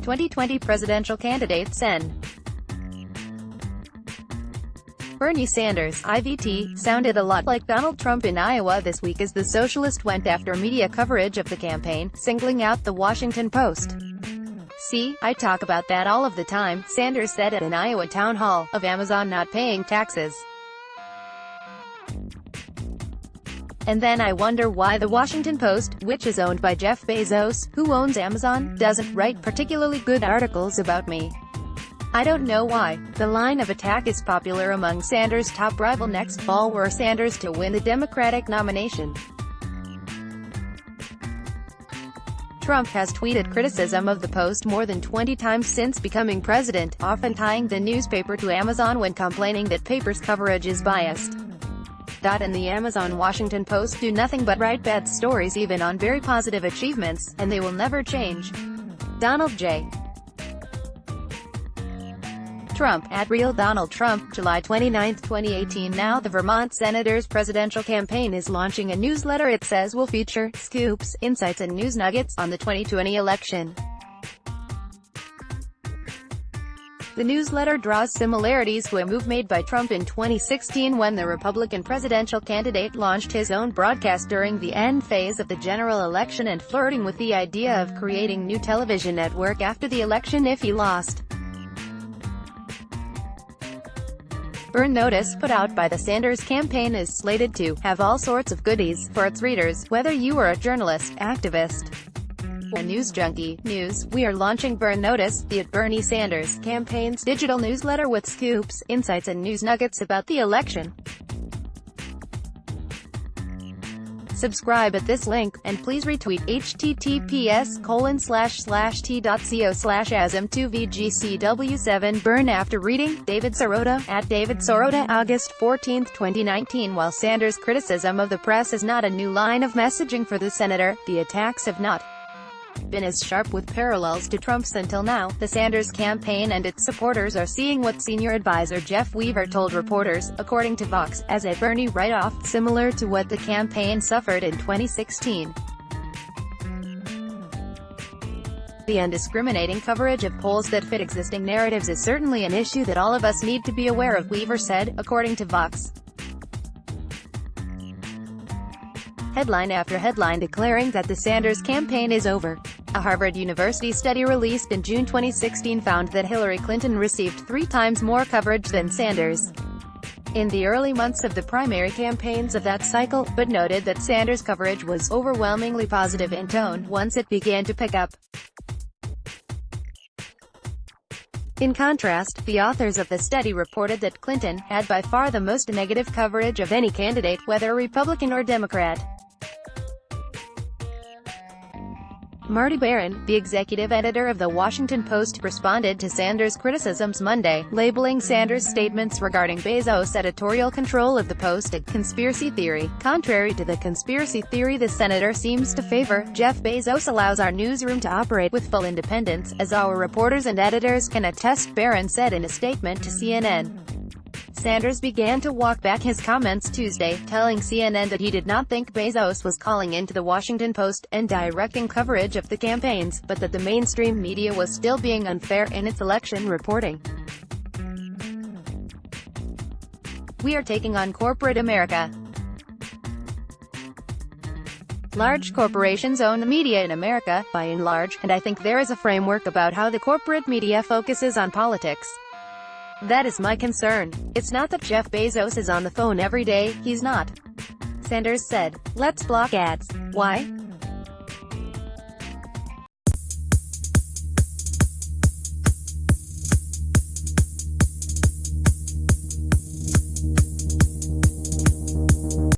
2020 presidential candidate Sen. Bernie Sanders, IVT, sounded a lot like Donald Trump in Iowa this week as the socialist went after media coverage of the campaign, singling out The Washington Post. "See, I talk about that all of the time," Sanders said at an Iowa town hall, of Amazon not paying taxes. "And then I wonder why The Washington Post, which is owned by Jeff Bezos, who owns Amazon, doesn't write particularly good articles about me. I don't know why." The line of attack is popular among Sanders' top rival next fall were Sanders to win the Democratic nomination. Trump has tweeted criticism of the Post more than 20 times since becoming president, often tying the newspaper to Amazon when complaining that paper's coverage is biased. And the Amazon Washington Post do nothing but write bad stories even on very positive achievements, and they will never change. Donald J. Trump, at Real Donald Trump, July 29, 2018. Now the Vermont senator's presidential campaign is launching a newsletter it says will feature scoops, insights and news nuggets on the 2020 election. The newsletter draws similarities to a move made by Trump in 2016 when the Republican presidential candidate launched his own broadcast during the end phase of the general election and flirting with the idea of creating new television network after the election if he lost. Burn Notice, put out by the Sanders campaign, is slated to have all sorts of goodies for its readers, whether you are a journalist, activist, or news junkie. We are launching Burn Notice, the Bernie Sanders campaign's digital newsletter with scoops, insights and news nuggets about the election. Subscribe at this link, and please retweet https://t.co/asm2vgcw7 Burn. After reading, David Sirota, at David Sirota, August 14, 2019. While Sanders' criticism of the press is not a new line of messaging for the senator, the attacks have not been as sharp, with parallels to Trump's until now. The Sanders campaign and its supporters are seeing what senior advisor Jeff Weaver told reporters, according to Vox, as a Bernie write-off, similar to what the campaign suffered in 2016. The undiscriminating coverage of polls that fit existing narratives is certainly an issue that all of us need to be aware of, Weaver said, according to Vox. Headline after headline declaring that the Sanders campaign is over. A Harvard University study released in June 2016 found that Hillary Clinton received 3 times more coverage than Sanders in the early months of the primary campaigns of that cycle, but noted that Sanders' coverage was overwhelmingly positive in tone once it began to pick up. In contrast, the authors of the study reported that Clinton had by far the most negative coverage of any candidate, whether Republican or Democrat. Marty Baron, the executive editor of The Washington Post, responded to Sanders' criticisms Monday, labeling Sanders' statements regarding Bezos' editorial control of the Post a conspiracy theory. Contrary to the conspiracy theory the senator seems to favor, Jeff Bezos allows our newsroom to operate with full independence, as our reporters and editors can attest, Baron said in a statement to CNN. Sanders began to walk back his comments Tuesday, telling CNN that he did not think Bezos was calling into The Washington Post and directing coverage of the campaigns, but that the mainstream media was still being unfair in its election reporting. "We are taking on corporate America. Large corporations own the media in America, by and large, and I think there is a framework about how the corporate media focuses on politics. That is my concern. It's not that Jeff Bezos is on the phone every day, he's not," Sanders said. "Let's block ads. Why?